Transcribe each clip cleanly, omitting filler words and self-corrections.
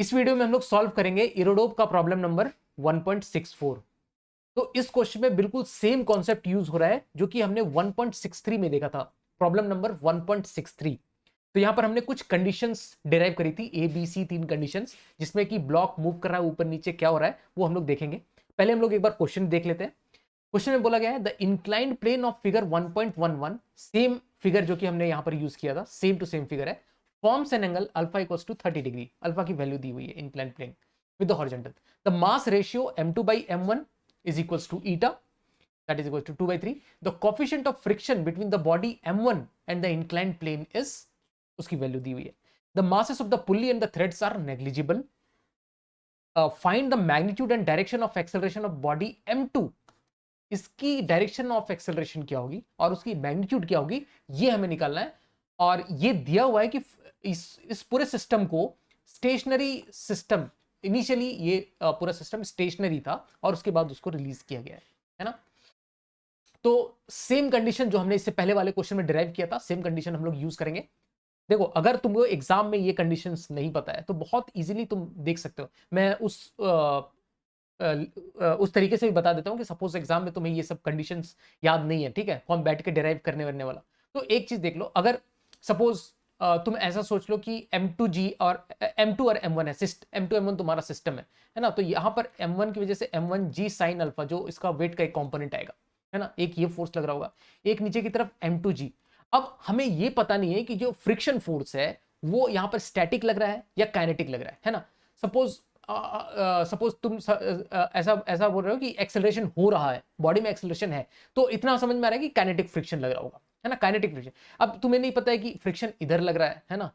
इस वीडियो में हम लोग सॉल्व करेंगे इरोडोप का प्रॉब्लम नंबर 1.64। तो इस क्वेश्चन में बिल्कुल सेम कॉन्सेप्ट यूज हो रहा है जो कि हमने 1.63 में देखा था, प्रॉब्लम नंबर 1.63। तो यहां पर हमने कुछ कंडीशंस डिराइव करी थी, ए बी सी, 3 कंडीशंस, जिसमें कि ब्लॉक मूव कर रहा है ऊपर नीचे, क्या हो रहा है वो हम लोग देखेंगे। पहले हम लोग एक बार क्वेश्चन देख लेते हैं। क्वेश्चन में बोला गया है the inclined plane of figure 1.11, same figure जो कि हमने यहां पर यूज किया था, सेम टू सेम फिगर है, forms an angle alpha equals to 30 डिग्री। अल्फा की वैल्यू दी हुई है inclined plane with the horizontal. The mass ratio m2 by m1 is equals to eta, that is equals to 2/3. The coefficient of friction between the body m1 and the inclined plane is, उसकी value दी हुई है। The masses of the pulley and the threads are negligible. Find the magnitude and direction of acceleration of body m2. इसकी direction of acceleration क्या होगी और उसकी magnitude क्या होगी, ये हमें निकालना है। और ये दिया हुआ है कि इस पूरे सिस्टम को स्टेशनरी सिस्टम, इनिशियली ये पूरा सिस्टम स्टेशनरी था और उसके बाद उसको रिलीज किया गया है ना। तो सेम कंडीशन जो हमने इससे पहले वाले क्वेश्चन में डिराइव किया था, सेम कंडीशन हम लोग यूज करेंगे। देखो, अगर तुमको एग्जाम में ये कंडीशंस नहीं पता है तो बहुत इजीली तुम देख सकते हो। मैं उस तरीके से भी बता देता हूं कि सपोज एग्जाम में तुम्हें ये सब कंडीशंस याद नहीं है, ठीक है, फॉर्म बैठ के डिराइव करने वाला। तो एक चीज देख लो, अगर सपोज तुम ऐसा सोच लो कि M2G और M2 और M1 है, M2 M1 तुम्हारा सिस्टम है ना। तो यहां पर M1 की वजह से M1G साइन अल्फा, जो इसका वेट का एक कंपोनेंट आएगा, है ना, एक ये फोर्स लग रहा होगा, एक नीचे की तरफ M2G। अब हमें ये पता नहीं है कि जो फ्रिक्शन फोर्स है वो यहां पर स्टैटिक लग रहा है या काइनेटिक लग रहा है ना। सपोज तुम ऐसा ऐसा बोल रहे हो कि एक्सेलरेशन हो रहा है, बॉडी में एक्सेलरेशन है, तो इतना समझ में आ रहा है कि काइनेटिक फ्रिक्शन लग रहा होगा, है ना, काइनेटिक फ्रिक्शन। अब तुम्हें नहीं पता है कि फ्रिक्शन इधर लग रहा है ना,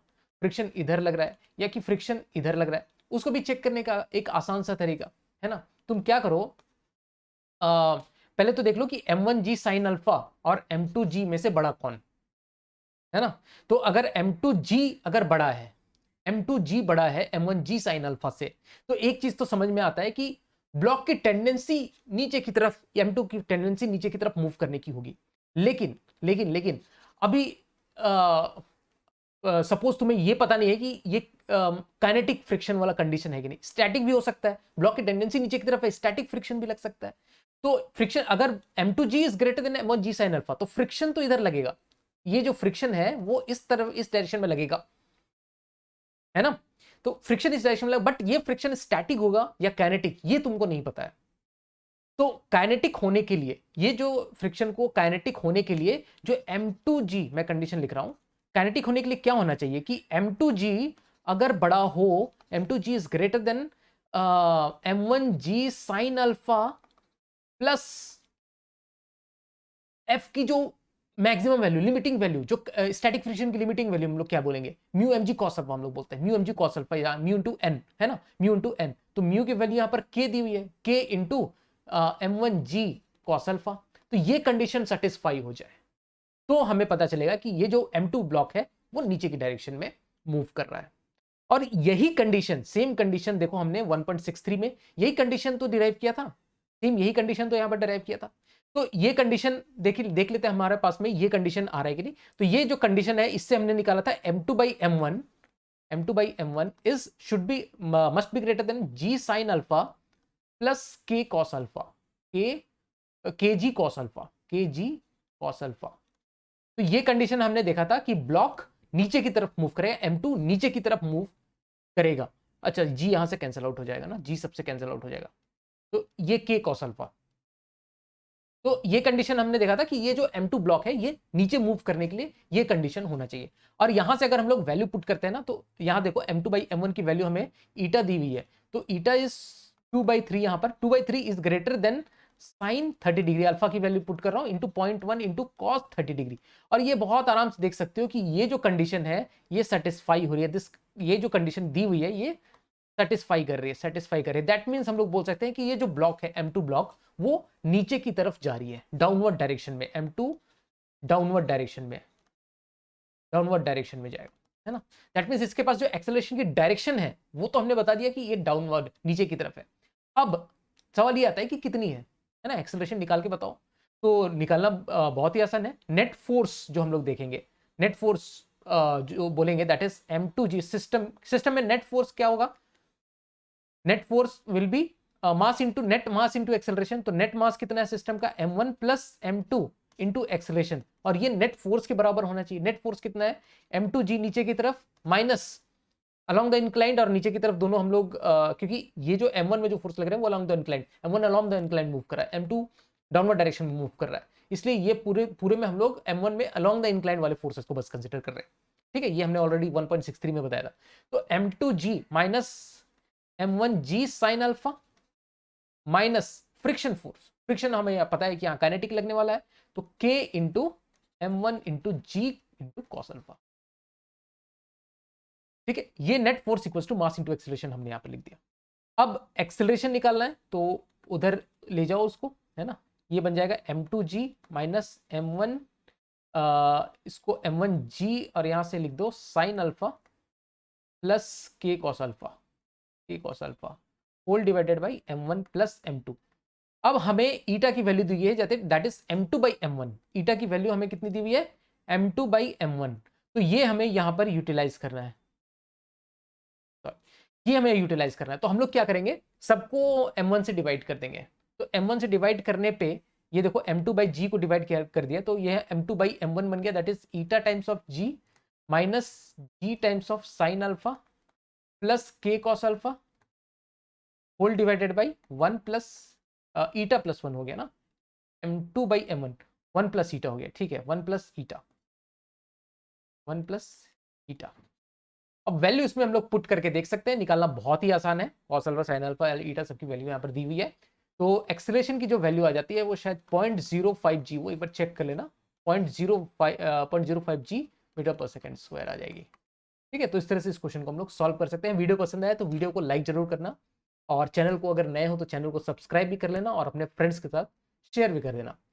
फ्रिक्शन इधर लग रहा है या कि फ्रिक्शन इधर लग रहा है, उसको भी चेक करने का एक आसान सा तरीका है ना। तुम क्या करो, पहले तो देख लो कि M1G साइन अल्फा और M2G में से बड़ा कौन है ना। तो अगर M2G अगर बड़ा है, M2G बड़ा है M1G साइन अल्फा से, तो एक चीज तो समझ में आता है कि ब्लॉक की टेंडेंसी नीचे की तरफ, M2 की टेंडेंसी नीचे की तरफ मूव करने की होगी। लेकिन लेकिन लेकिन अभी सपोज तुम्हें यह पता नहीं है कि ये काइनेटिक फ्रिक्शन वाला कंडीशन है कि नहीं, स्टैटिक भी हो सकता है, ब्लॉक की टेंडेंसी नीचे की तरफ है, स्टैटिक फ्रिक्शन भी लग सकता है। तो फ्रिक्शन अगर M2G is greater than M1G sine alpha, तो फ्रिक्शन तो इधर लगेगा, ये जो फ्रिक्शन है वो इस तरफ, इस डायरेक्शन में लगेगा, है ना। तो फ्रिक्शन इस डायरेक्शन में लगेगा, बट ये फ्रिक्शन स्टैटिक होगा या काइनेटिक, ये तुमको नहीं पता है। तो काइनेटिक होने के लिए, ये जो फ्रिक्शन को काइनेटिक होने के लिए जो M2G, मैं कंडीशन लिख रहा हूं, काइनेटिक होने के लिए क्या होना चाहिए कि M2G अगर बड़ा हो, M2G is greater than M1G sine alpha plus F की जो मैक्सिमम वैल्यू, लिमिटिंग वैल्यू, जो स्टैटिक फ्रिक्शन की लिमिटिंग वैल्यू हम लोग क्या बोलेंगे, mu M G cos alpha हम लोग बोलते हैं, mu M G cos alpha या म्यू इंटू एन, है ना, म्यू इंटू एन। तो म्यू की वैल्यू यहां पर के दी हुई है, के इंटू M1G कॉस अल्फा। तो ये कंडीशन सेटिस्फाई हो जाए तो हमें पता चलेगा कि ये जो M2 ब्लॉक है वो नीचे की डायरेक्शन में मूव कर रहा है। और यही कंडीशन, सेम कंडीशन देखो हमने 1.63 में यही कंडीशन तो डिराइव किया था, सेम यही कंडीशन तो यहां पर डिराइव किया था। तो ये कंडीशन देख लेते हैं हमारे पास में ये कंडीशन आ रहा है कि नहीं। तो ये जो कंडीशन है इससे हमने निकाला था M2 by M1 is should be must be greater than G sign alpha plus K cos alpha, के जी कॉस अल्फा, के जी कॉस अल्फा। तो ये कंडीशन हमने देखा था कि ब्लॉक नीचे की तरफ मूव करेगा, M2 नीचे की तरफ मूव करेगा। अच्छा, G यहां से कैंसिल आउट हो जाएगा ना, G सबसे कैंसिल आउट हो जाएगा, तो ये K कॉस अल्फा। तो ये कंडीशन हमने देखा था कि ये जो M2 ब्लॉक है ये नीचे मूव करने के लिए ये कंडीशन होना चाहिए। और यहां से अगर हम लोग वैल्यू पुट करते हैं ना, तो यहां देखो M2 by M1 की वैल्यू हमें ईटा दी हुई है, तो ईटा इज 2/3, यहां पर 2/3 इज ग्रेटर देन साइन 30 डिग्री, अल्फा की वैल्यू पुट कर रहा हूं इंटू 0.1 इंटू कॉस 30 डिग्री। और ये बहुत आराम से देख सकते हो कि ये जो कंडीशन है ये सेटिस्फाई हो रही है, ये जो कंडीशन दी हुई है ये सेटिस्फाई कर रही है। दैट मीन्स हम लोग बोल सकते हैं कि ये जो ब्लॉक है M2 ब्लॉक वो नीचे की तरफ जा रही है, डाउनवर्ड डायरेक्शन में, M2 डाउनवर्ड डायरेक्शन में जाएगा, है ना। दैट मीन्स इसके पास जो एक्सेलरेशन की डायरेक्शन है वो तो हमने बता दिया कि ये डाउनवर्ड नीचे की तरफ है। अब सवाल ये आता है कि कितनी है ना, एक्सेलरेशन निकाल के बताओ। तो निकालना बहुत ही आसान है। नेट फोर्स जो हम लोग देखेंगे, नेट फोर्स जो बोलेंगे दैट इज M2G, सिस्टम में नेट फोर्स क्या होगा, net force will be mass into net mass into acceleration. तो नेट मास कितना है सिस्टम का, m1 plus m2 into acceleration, और ये नेट फोर्स के बराबर होना चाहिए। नेट फोर्स कितना है, m2g नीचे की तरफ माइनस अलोंग द इंक्लाइंड, और नीचे की तरफ दोनों हम लोग क्योंकि ये जो m1 में जो फोर्स लग रहा है वो along the inclined, m1 along the inclined move कर रहा है, m2 डाउनवर्ड डायरेक्शन में मूव कर रहा है, इसलिए ये पूरे में हम लोग m1 में अलोंग द इंक्लाइंड वाले फोर्सेस को बस कंसिडर कर रहे हैं। ठीक है, ये हमने ऑलरेडी 1.63 में बताया था। तो m2g minus m1g sine alpha minus friction force, friction हमें पता है कि यहाँ काइनेटिक लगने वाला है, तो k into m1 into G into cos alpha. ठीक है, ये net force equals to mass into acceleration हमने यहाँ पे लिख दिया। अब एक्सेलरेशन निकालना है तो उधर ले जाओ उसको, है ना, ये बन जाएगा m2g माइनस m1 इसको m1g और यहां से लिख दो sine alpha plus k cos alpha whole divided by m1 plus m2। अब हमें ईटा की वैल्यू दी है जाते that is m2 by m1। ईटा की वैल्यू हमें कितनी दी हुई है, m2 बाई m1। तो ये हमें यहां पर यूटिलाइज करना है, ये हमें यूटिलाइज करना है। तो हम लोग क्या करेंगे, सबको m1 से डिवाइड कर देंगे। तो m1 से डिवाइड करने पे ये देखो m2 बाई जी को डिवाइड कर दिया, तो ये m2 बाई m1 बन गया, that is eta times of g minus G times of sine alpha plus k cos alpha whole divided by 1 plus eta plus 1 हो गया ना, m2 बाई m1 1 प्लस ईटा हो गया। ठीक है, 1 प्लस ईटा। अब वैल्यू इसमें हम लोग पुट करके देख सकते हैं, निकालना बहुत ही आसान है। कॉस अल्फा साइन अल्फा ईटा सबकी वैल्यू यहाँ पर दी हुई है। तो एक्सेलरेशन की जो वैल्यू आ जाती है वो शायद 0.05g, वो एक बार चेक कर लेना, 0.05g मीटर पर सेकेंड स्क्वायर आ जाएगी। ठीक है, तो इस तरह से इस क्वेश्चन को हम लोग सॉल्व कर सकते हैं। वीडियो पसंद आए तो वीडियो को लाइक जरूर करना, और चैनल को अगर नए हो तो चैनल को सब्सक्राइब भी कर लेना, और अपने फ्रेंड्स के साथ शेयर भी कर देना।